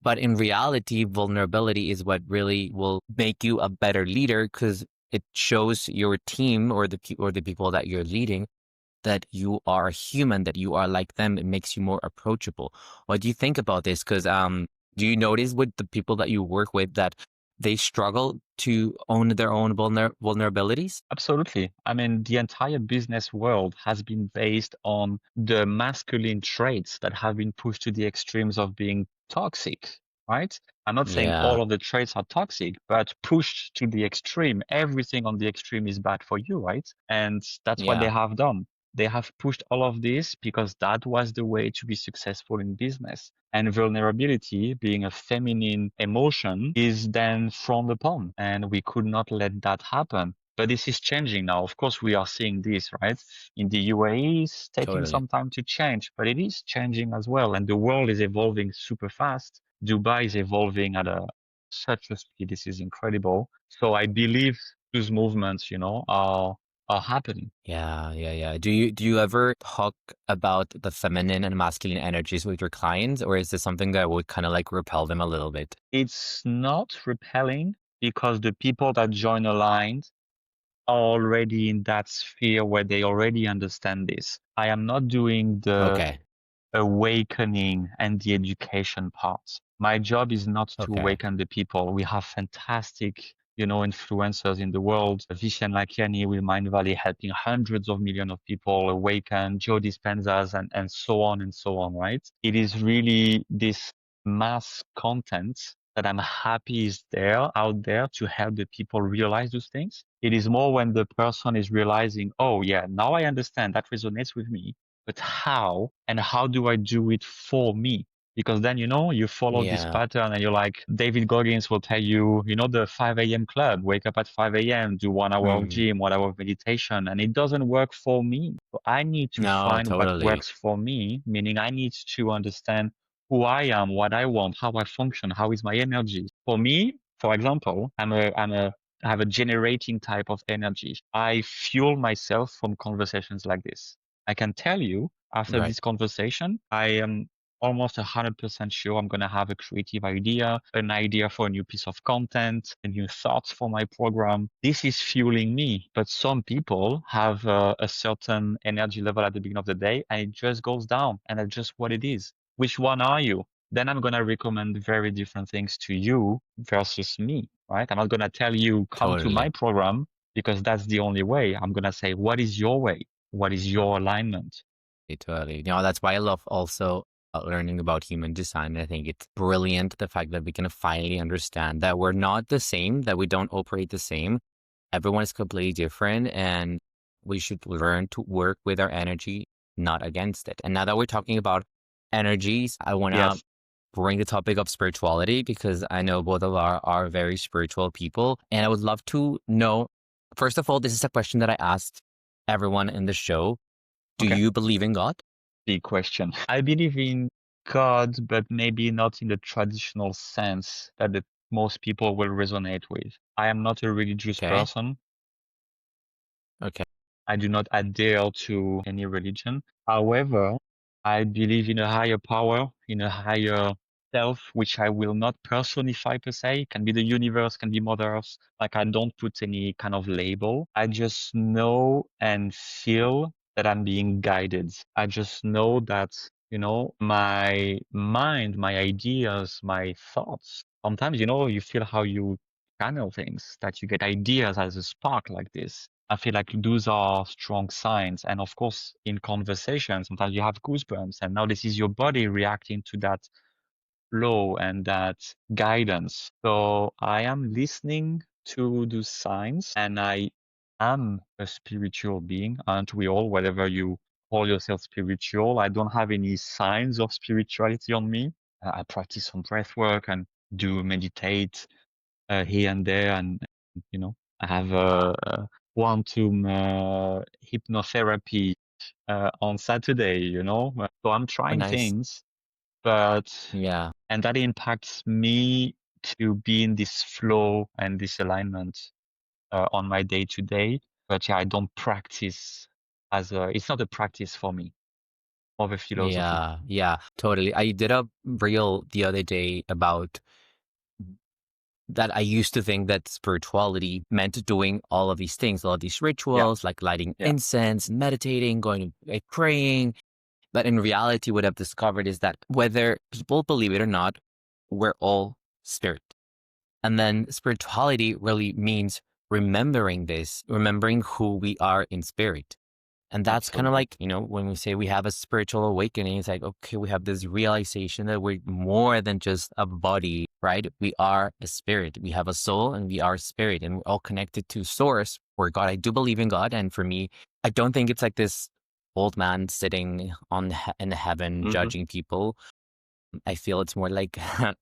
[SPEAKER 2] but in reality, vulnerability is what really will make you a better leader because it shows your team or the people that you're leading that you are human, that you are like them. It makes you more approachable. What do you think about this? Because do you notice with the people that you work with that they struggle to own their own vulnerabilities?
[SPEAKER 1] Absolutely. I mean, the entire business world has been based on the masculine traits that have been pushed to the extremes of being toxic, right? I'm not saying
[SPEAKER 2] Yeah,
[SPEAKER 1] all of the traits are toxic, but pushed to the extreme. Everything on the extreme is bad for you, right? And that's what they
[SPEAKER 2] yeah,
[SPEAKER 1] have done. They have pushed all of this because that was the way to be successful in business. And vulnerability, being a feminine emotion, is then frowned upon. And we could not let that happen. But this is changing now. Of course, we are seeing this, right? In the UAE, it's taking
[SPEAKER 2] totally.
[SPEAKER 1] some time to change, but it is changing as well. And the world is evolving super fast. Dubai is evolving at such a speed. This is incredible. So I believe those movements, are happening.
[SPEAKER 2] Yeah, yeah, yeah. Do you ever talk about the feminine and masculine energies with your clients, or is this something that would kind of like repel them a little bit?
[SPEAKER 1] It's not repelling because the people that join Aligned are already in that sphere where they already understand this. I am not doing the
[SPEAKER 2] Okay,
[SPEAKER 1] awakening and the education parts. My job is not to
[SPEAKER 2] okay,
[SPEAKER 1] awaken the people. We have fantastic, influencers in the world. Vishen Lakiani with Mind Valley helping hundreds of millions of people awaken, Joe Dispenzas and so on and so on, right? It is really this mass content that I'm happy is there out there to help the people realize those things. It is more when the person is realizing, oh yeah, now I understand that resonates with me, but how and how do I do it for me? Because then, you follow this
[SPEAKER 2] Yeah.
[SPEAKER 1] pattern and you're like, David Goggins will tell you, the 5 a.m. club, wake up at 5 a.m., do 1 hour of
[SPEAKER 2] Mm.
[SPEAKER 1] gym, 1 hour of meditation, and it doesn't work for me. So I need to
[SPEAKER 2] No,
[SPEAKER 1] find what
[SPEAKER 2] totally.
[SPEAKER 1] works for me, meaning I need to understand who I am, what I want, how I function, how is my energy. For me, for example, I have a generating type of energy. I fuel myself from conversations like this. I can tell you after
[SPEAKER 2] Right.
[SPEAKER 1] this conversation, I am almost 100% sure I'm going to have a creative idea, an idea for a new piece of content, a new thoughts for my program. This is fueling me. But some people have a certain energy level at the beginning of the day and it just goes down and that's just what it is. Which one are you? Then I'm going to recommend very different things to you versus me, right? I'm not going to tell you, come to my
[SPEAKER 2] Totally.
[SPEAKER 1] program because that's the only way. I'm going to say, what is your way? What is your alignment?
[SPEAKER 2] Totally. That's why I love also learning about human design. I think it's brilliant the fact that we can finally understand that we're not the same, that we don't operate the same. Everyone is completely different, and we should learn to work with our energy, not against it. And now that we're talking about energies, I want to
[SPEAKER 1] Yes.
[SPEAKER 2] bring the topic of spirituality because I know both of our are very spiritual people. And I would love to know, first of all, this is a question that I asked everyone in the show. Do
[SPEAKER 1] Okay.
[SPEAKER 2] you believe in God?
[SPEAKER 1] Big question. I believe in God, but maybe not in the traditional sense that most people will resonate with. I am not a religious
[SPEAKER 2] Okay.
[SPEAKER 1] person.
[SPEAKER 2] Okay.
[SPEAKER 1] I do not adhere to any religion. However, I believe in a higher power, in a higher self, which I will not personify per se. Can be the universe, can be Mother Earth. Like I don't put any kind of label. I just know and feel that I'm being guided. I just know that, my mind, my ideas, my thoughts. Sometimes, you feel how you channel things, that you get ideas as a spark like this. I feel like those are strong signs. And of course, in conversation, sometimes you have goosebumps, and now this is your body reacting to that flow and that guidance. So I am listening to those signs, and I am a spiritual being, aren't we all? Whatever you call yourself spiritual, I don't have any signs of spirituality on me. I practice some breath work and do meditate here and there, and I have a quantum hypnotherapy on Saturday. So I'm
[SPEAKER 2] Oh,
[SPEAKER 1] trying
[SPEAKER 2] nice.
[SPEAKER 1] things, but
[SPEAKER 2] Yeah.
[SPEAKER 1] and that impacts me to be in this flow and this alignment on my day to day. But yeah, I don't practice it's not a practice for me, of a philosophy.
[SPEAKER 2] Yeah. Yeah. Totally. I did a reel the other day about that. I used to think that spirituality meant doing all of these things, all of these
[SPEAKER 1] Yeah,
[SPEAKER 2] rituals, like lighting
[SPEAKER 1] yeah,
[SPEAKER 2] incense, meditating, going like praying. But in reality, what I've discovered is that whether people believe it or not, we're all spirit. And then spirituality really means remembering this, remembering who we are in spirit. And that's kind of
[SPEAKER 1] absolutely.
[SPEAKER 2] like, when we say we have a spiritual awakening, it's like, okay, we have this realization that we're more than just a body, right? We are a spirit. We have a soul and we are spirit, and we're all connected to source or God. I do believe in God. And for me, I don't think it's like this old man sitting in heaven
[SPEAKER 1] Hmm.
[SPEAKER 2] judging people. I feel it's more like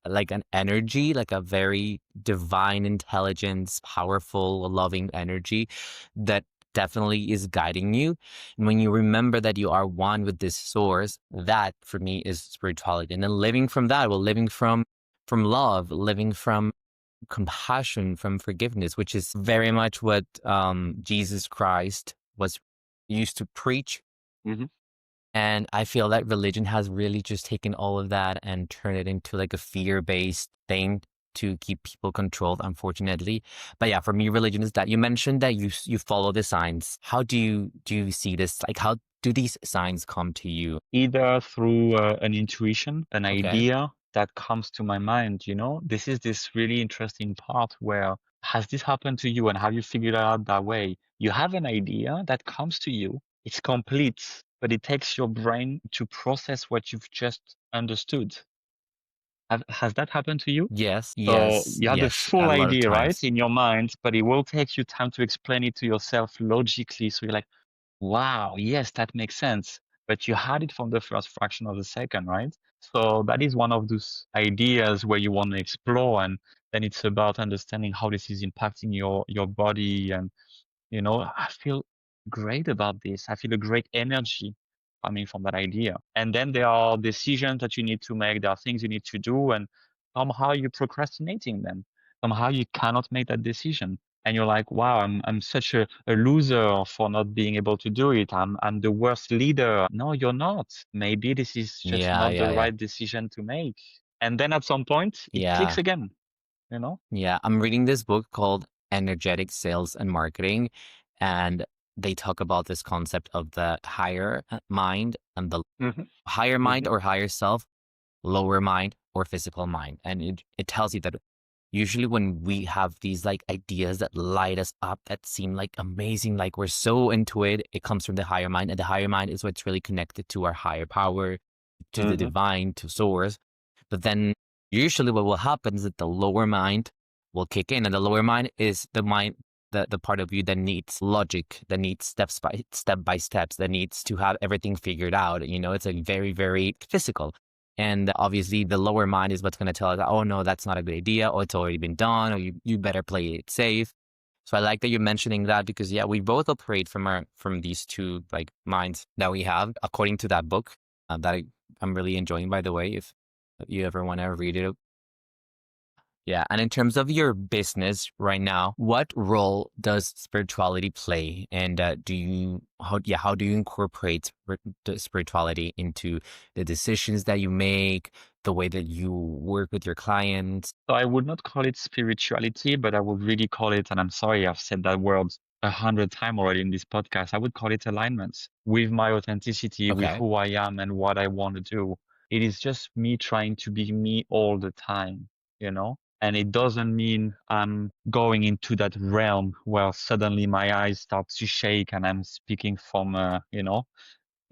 [SPEAKER 2] like an energy, like a very divine intelligence, powerful, loving energy that definitely is guiding you. And when you remember that you are one with this source, that for me is spirituality. And then living from that, well, living from love, living from compassion, from forgiveness, which is very much what Jesus Christ was used to preach.
[SPEAKER 1] Hmm.
[SPEAKER 2] And I feel that religion has really just taken all of that and turned it into like a fear-based thing to keep people controlled, unfortunately. But yeah, for me, religion is that. You mentioned that you follow the signs. How do you see this? Like, how do these signs come to you?
[SPEAKER 1] Either through an intuition, an
[SPEAKER 2] Okay.
[SPEAKER 1] idea that comes to my mind. This is this really interesting part where has this happened to you and have you figured it out that way? You have an idea that comes to you, it's complete, but it takes your brain to process what you've just understood. Has that happened to you?
[SPEAKER 2] Yes,
[SPEAKER 1] So
[SPEAKER 2] yes,
[SPEAKER 1] you have the
[SPEAKER 2] yes,
[SPEAKER 1] full
[SPEAKER 2] a lot of
[SPEAKER 1] idea, right,
[SPEAKER 2] times.
[SPEAKER 1] in your mind, but it will take you time to explain it to yourself logically. So you're like, wow, yes, that makes sense. But you had it from the first fraction of a second, right? So that is one of those ideas where you want to explore, and then it's about understanding how this is impacting your body. And I feel great about this. I feel a great energy coming from that idea. And then there are decisions that you need to make. There are things you need to do, and somehow you're procrastinating them. Somehow you cannot make that decision. And you're like, wow, I'm such a loser for not being able to do it. I'm the worst leader. No, you're not. Maybe this is just
[SPEAKER 2] Yeah,
[SPEAKER 1] not the
[SPEAKER 2] yeah, yeah.
[SPEAKER 1] right decision to make. And then at some point it clicks
[SPEAKER 2] Yeah.
[SPEAKER 1] again, you know?
[SPEAKER 2] Yeah, I'm reading this book called Energetic Sales and Marketing, and they talk about this concept of the higher mind and the
[SPEAKER 1] hmm
[SPEAKER 2] higher mind
[SPEAKER 1] hmm
[SPEAKER 2] or higher self, lower mind or physical mind. And it tells you that usually when we have these like ideas that light us up, that seem like amazing, like we're so into it, it comes from the higher mind. And the higher mind is what's really connected to our higher power, to the
[SPEAKER 1] hmm
[SPEAKER 2] divine, to source. But then usually what will happen is that the lower mind will kick in. And the lower mind is the mind, the part of you that needs logic, that needs step by steps, that needs to have everything figured out. It's like very, very physical. And obviously, the lower mind is what's going to tell us, oh, no, that's not a good idea, or it's already been done, or you better play it safe. So I like that you're mentioning that because, yeah, we both operate from these two like minds that we have, according to that book that I'm really enjoying, by the way, if you ever want to read it. Yeah. And in terms of your business right now, what role does spirituality play? And how do you incorporate the spirituality into the decisions that you make, the way that you work with your clients?
[SPEAKER 1] So I would not call it spirituality, but I would really call it, and I'm sorry, I've said that word 100 times already in this podcast. I would call it alignment with my authenticity, with
[SPEAKER 2] Okay.
[SPEAKER 1] who I am and what I want to do. It is just me trying to be me all the time, you know? And it doesn't mean I'm going into that realm where suddenly my eyes start to shake and I'm speaking from,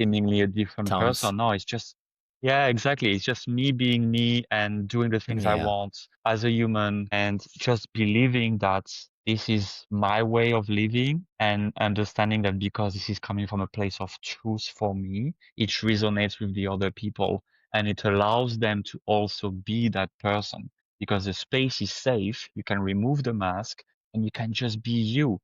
[SPEAKER 1] seemingly a different
[SPEAKER 2] Tones.
[SPEAKER 1] person. No, it's just, yeah, exactly. It's just me being me and doing the things I
[SPEAKER 2] Yeah.
[SPEAKER 1] want as a human and just believing that this is my way of living and understanding that because this is coming from a place of truth for me, it resonates with the other people and it allows them to also be that person because the space is safe. You can remove the mask and you can just be you.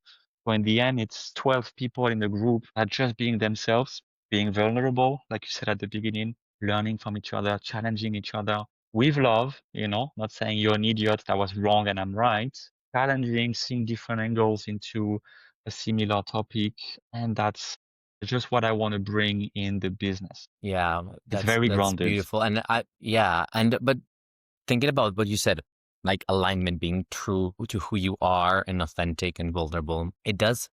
[SPEAKER 1] So in the end, it's 12 people in the group that just being themselves, being vulnerable, like you said at the beginning, learning from each other, challenging each other with love, not saying you're an idiot, that was wrong and I'm right, challenging, seeing different angles into a similar topic. And that's just what I want to bring in the business.
[SPEAKER 2] Yeah.
[SPEAKER 1] It's
[SPEAKER 2] That's
[SPEAKER 1] very
[SPEAKER 2] that's
[SPEAKER 1] grounded.
[SPEAKER 2] beautiful. And but thinking about what you said, like alignment, being true to who you are and authentic and vulnerable, it does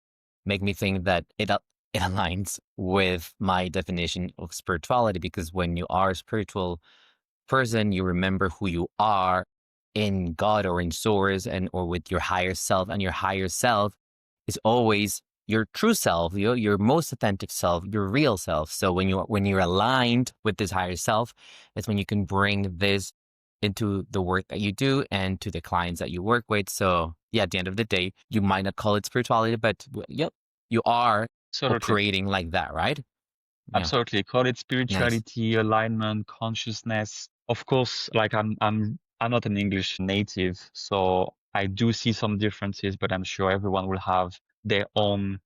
[SPEAKER 2] make me think that it aligns with my definition of spirituality because when you are a spiritual person, you remember who you are in God or in source and or with your higher self, and your higher self is always your true self, your most authentic self, your real self. So when you're aligned with this higher self, it's when you can bring this into the work that you do and to the clients that you work with. So yeah, at the end of the day, you might not call it spirituality, but yep, you are
[SPEAKER 1] Absolutely.
[SPEAKER 2] operating like that, right? Yeah,
[SPEAKER 1] Absolutely. Call it
[SPEAKER 2] nice.
[SPEAKER 1] spirituality, alignment, consciousness. Of course, like I'm not an English native, so I do see some differences, but I'm sure everyone will have their own,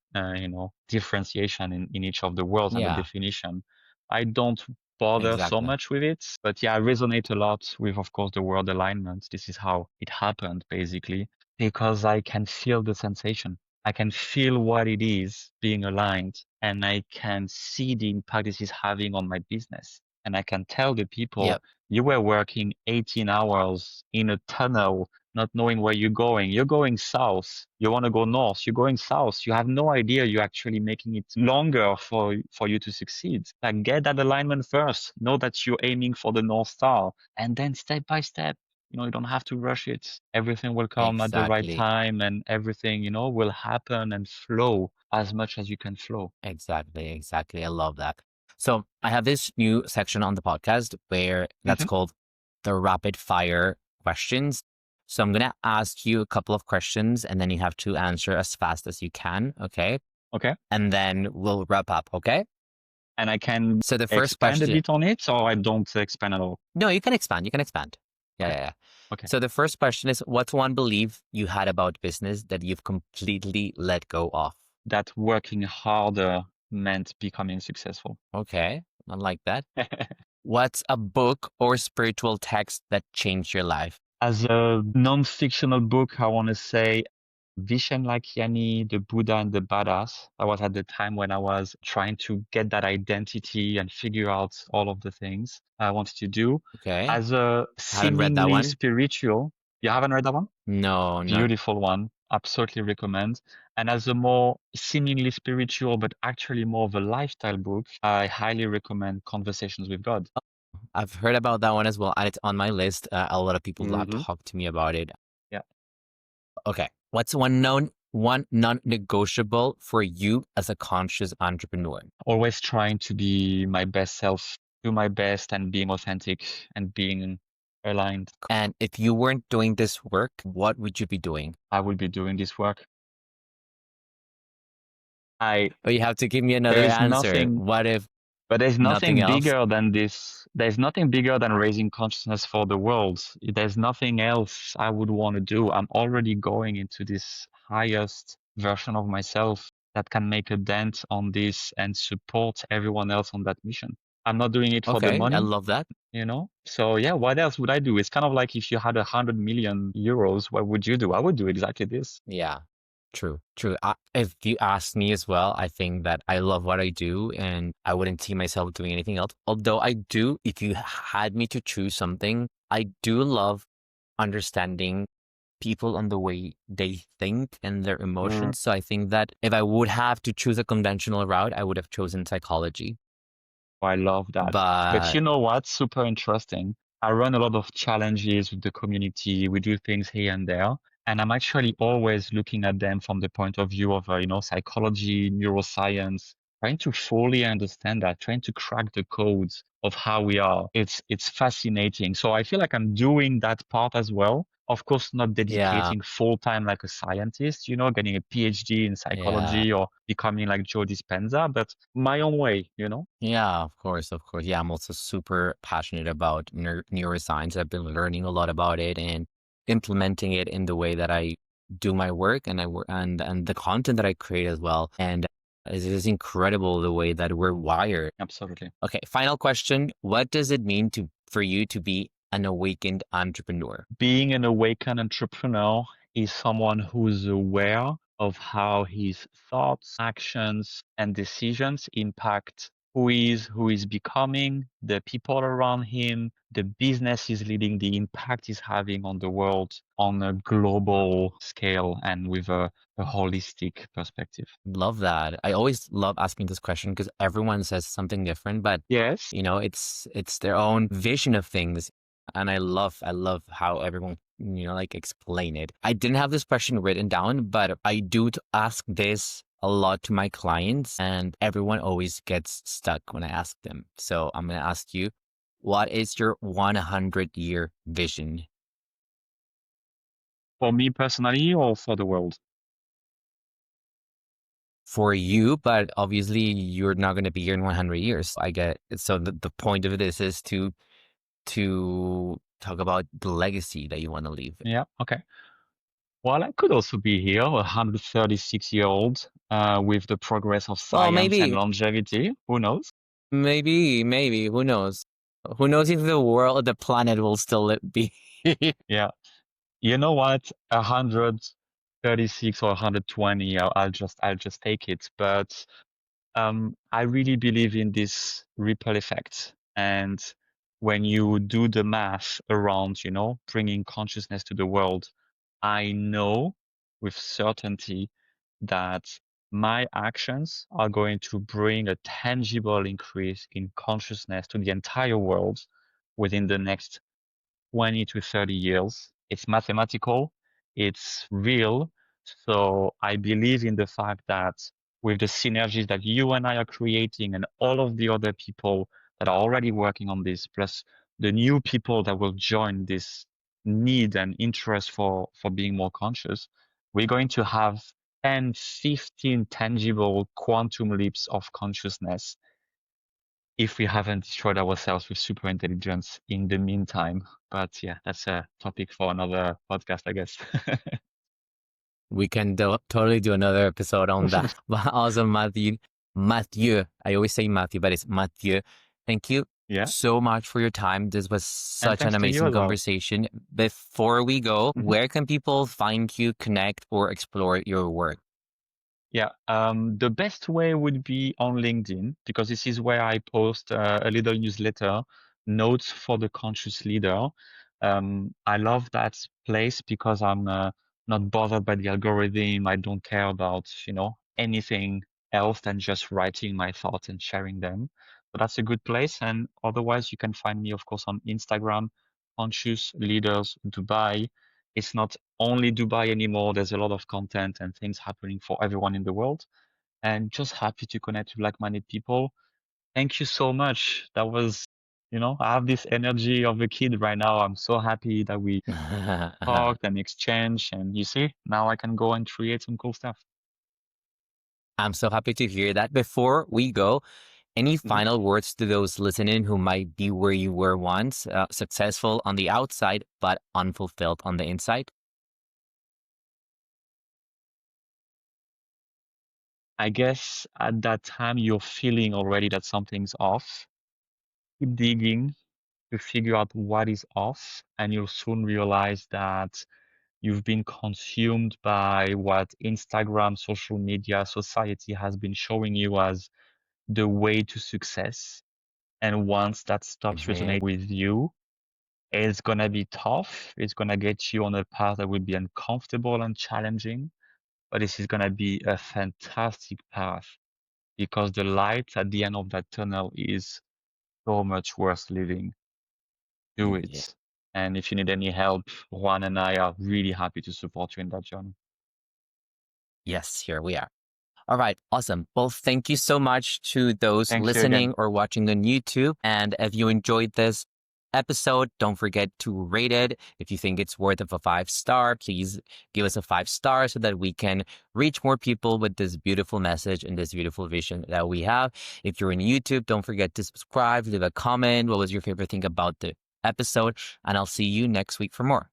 [SPEAKER 1] differentiation in each of the words and the
[SPEAKER 2] Yeah,
[SPEAKER 1] definition. I don't bother so
[SPEAKER 2] exactly.
[SPEAKER 1] much with it, but yeah, I resonate a lot with, of course, the word alignment. This is how it happened, basically, because I can feel the sensation. I can feel what it is being aligned and I can see the impact this is having on my business. And I can tell the people,
[SPEAKER 2] Yep,
[SPEAKER 1] you were working 18 hours in a tunnel, not knowing where you're going. You're going south. You want to go north. You're going south. You have no idea you're actually making it longer for you to succeed. Like get that alignment first. Know that you're aiming for the North Star and then step by step. You don't have to rush it. Everything will come at the right
[SPEAKER 2] exactly.
[SPEAKER 1] time and everything, will happen and flow as much as you can flow.
[SPEAKER 2] Exactly, exactly. I love that. So I have this new section on the podcast where that's
[SPEAKER 1] hmm
[SPEAKER 2] called the rapid fire questions. So I'm going to ask you a couple of questions and then you have to answer as fast as you can. Okay.
[SPEAKER 1] Okay.
[SPEAKER 2] And then we'll wrap up. Okay.
[SPEAKER 1] And I can
[SPEAKER 2] So the first
[SPEAKER 1] expand a
[SPEAKER 2] question,
[SPEAKER 1] bit on it, or I don't expand at all.
[SPEAKER 2] no, you can expand. You can expand. Yeah,
[SPEAKER 1] Okay.
[SPEAKER 2] yeah, yeah.
[SPEAKER 1] Okay.
[SPEAKER 2] So the first question is, what's one belief you had about business that you've completely let go of?
[SPEAKER 1] That working harder meant becoming successful.
[SPEAKER 2] Okay. I like that. What's a book or spiritual text that changed your life?
[SPEAKER 1] As a non-fictional book, I want to say Vishen Lakhiani, The Buddha and the Badass. That was at the time when I was trying to get that identity and figure out all of the things I wanted to do.
[SPEAKER 2] Okay.
[SPEAKER 1] As a
[SPEAKER 2] I haven't read that
[SPEAKER 1] seemingly
[SPEAKER 2] one.
[SPEAKER 1] spiritual, you haven't read that one?
[SPEAKER 2] No, not.
[SPEAKER 1] Beautiful one. Absolutely recommend. And as a more seemingly spiritual, but actually more of a lifestyle book, I highly recommend Conversations with God.
[SPEAKER 2] I've heard about that one as well, and it's on my list. A lot of people have
[SPEAKER 1] Mm-hmm.
[SPEAKER 2] talked to me about it.
[SPEAKER 1] Yeah.
[SPEAKER 2] Okay. What's one non-negotiable for you as a conscious entrepreneur?
[SPEAKER 1] Always trying to be my best self, do my best and being authentic and being aligned.
[SPEAKER 2] And if you weren't doing this work, what would you be doing?
[SPEAKER 1] I will be doing this work.
[SPEAKER 2] Oh, you have to give me
[SPEAKER 1] There
[SPEAKER 2] another
[SPEAKER 1] is
[SPEAKER 2] answer.
[SPEAKER 1] nothing,
[SPEAKER 2] What if
[SPEAKER 1] but there's
[SPEAKER 2] nothing
[SPEAKER 1] nothing
[SPEAKER 2] else?
[SPEAKER 1] bigger than this. There's nothing bigger than raising consciousness for the world. There's nothing else I would want to do. I'm already going into this highest version of myself that can make a dent on this and support everyone else on that mission. I'm not doing it for the
[SPEAKER 2] Okay, I
[SPEAKER 1] money,
[SPEAKER 2] love that.
[SPEAKER 1] So yeah, what else would I do? It's kind of like if you had 100 million euros, what would you do? I would do exactly this.
[SPEAKER 2] Yeah, true, true. If you ask me as well, I think that I love what I do and I wouldn't see myself doing anything else. Although I do, if you had me to choose something, I do love understanding people on the way they think and their emotions. So I think that if I would have to choose a conventional route, I would have chosen psychology.
[SPEAKER 1] I love that. But
[SPEAKER 2] But
[SPEAKER 1] you know what? Super interesting. I run a lot of challenges with the community. We do things here and there. And I'm actually always looking at them from the point of view of, psychology, neuroscience, trying to fully understand that, trying to crack the codes of how we are. It's fascinating. So I feel like I'm doing that part as well. Of course, not
[SPEAKER 2] yeah,
[SPEAKER 1] dedicating full time like a scientist, getting a PhD in
[SPEAKER 2] yeah.
[SPEAKER 1] psychology or becoming like Joe Dispenza, but my own way.
[SPEAKER 2] Yeah, of course, of course. Yeah, I'm also super passionate about neuroscience. I've been learning a lot about it and implementing it in the way that I do my work and I work and the content that I create as well. And it is incredible the way that we're wired.
[SPEAKER 1] Absolutely.
[SPEAKER 2] Okay, final question. What does it mean for you to be an awakened entrepreneur?
[SPEAKER 1] Being an awakened entrepreneur is someone who's aware of how his thoughts, actions, and decisions impact who is becoming, the people around him, the business he's leading, the impact he's having on the world on a global scale and with a holistic perspective.
[SPEAKER 2] Love that. I always love asking this question because everyone says something different, but
[SPEAKER 1] Yes.
[SPEAKER 2] it's their own vision of things. And I love how everyone, like explain it. I didn't have this question written down, but I do ask this a lot to my clients and everyone always gets stuck when I ask them. So I'm going to ask you, what is your 100-year vision?
[SPEAKER 1] For me personally or for the world?
[SPEAKER 2] For you, but obviously you're not going to be here in 100 years. I get it. So the point of this is to talk about the legacy that you want to leave.
[SPEAKER 1] Yeah. Okay. Well, I could also be here, a 136-year-old, with the progress of
[SPEAKER 2] Well,
[SPEAKER 1] science and
[SPEAKER 2] maybe,
[SPEAKER 1] longevity. Who knows?
[SPEAKER 2] maybe, who knows? Who knows if the planet will still be.
[SPEAKER 1] Yeah. You know what? 136 or 120, I'll just take it. But I really believe in this ripple effect. And when you do the math around, bringing consciousness to the world, I know with certainty that my actions are going to bring a tangible increase in consciousness to the entire world within the next 20 to 30 years. It's mathematical, it's real. So I believe in the fact that with the synergies that you and I are creating and all of the other people that are already working on this, plus the new people that will join this need and interest for being more conscious, we're going to have 10, 15 tangible quantum leaps of consciousness if we haven't destroyed ourselves with super intelligence in the meantime. But yeah, that's a topic for another podcast, I guess.
[SPEAKER 2] We can totally do another episode on that. But also, Matthieu, I always say Matthew, but it's Matthieu. Thank you
[SPEAKER 1] Yeah.
[SPEAKER 2] so much for your time. This was
[SPEAKER 1] And
[SPEAKER 2] such an
[SPEAKER 1] thanks to you
[SPEAKER 2] amazing
[SPEAKER 1] as well.
[SPEAKER 2] conversation. Before we go, where can people find you, connect, or explore your work?
[SPEAKER 1] Yeah, the best way would be on LinkedIn, because this is where I post a little newsletter, notes for the conscious leader. I love that place because I'm not bothered by the algorithm. I don't care about, anything else than just writing my thoughts and sharing them. So that's a good place. And otherwise, you can find me, of course, on Instagram, Conscious Leaders Dubai. It's not only Dubai anymore. There's a lot of content and things happening for everyone in the world, and just happy to connect with like-minded people. Thank you so much. That was, I have this energy of a kid right now. I'm so happy that we talked and exchanged, and you see, now I can go and create some cool stuff.
[SPEAKER 2] I'm so happy to hear that. Before we go, any
[SPEAKER 1] Mhm.
[SPEAKER 2] final words to those listening who might be where you were once, successful on the outside, but unfulfilled on the inside?
[SPEAKER 1] I guess at that time you're feeling already that something's off. Keep digging to figure out what is off, and you'll soon realize that you've been consumed by what Instagram, social media, society has been showing you as the way to success. And once that stops
[SPEAKER 2] Mhm.
[SPEAKER 1] resonating with you, it's gonna be tough. It's gonna get you on a path that will be uncomfortable and challenging, but this is gonna be a fantastic path because the light at the end of that tunnel is so much worth living. Do
[SPEAKER 2] Yeah.
[SPEAKER 1] it. And if you need any help, Juan and I are really happy to support you in that journey.
[SPEAKER 2] Yes, here we are. All right, awesome. Well, thank you so much to those
[SPEAKER 1] Thank you
[SPEAKER 2] listening
[SPEAKER 1] again.
[SPEAKER 2] or watching on YouTube. And if you enjoyed this episode, don't forget to rate it. If you think it's worth of a 5-star, please give us a 5-star so that we can reach more people with this beautiful message and this beautiful vision that we have. If you're on YouTube, don't forget to subscribe, leave a comment. What was your favorite thing about the episode? And I'll see you next week for more.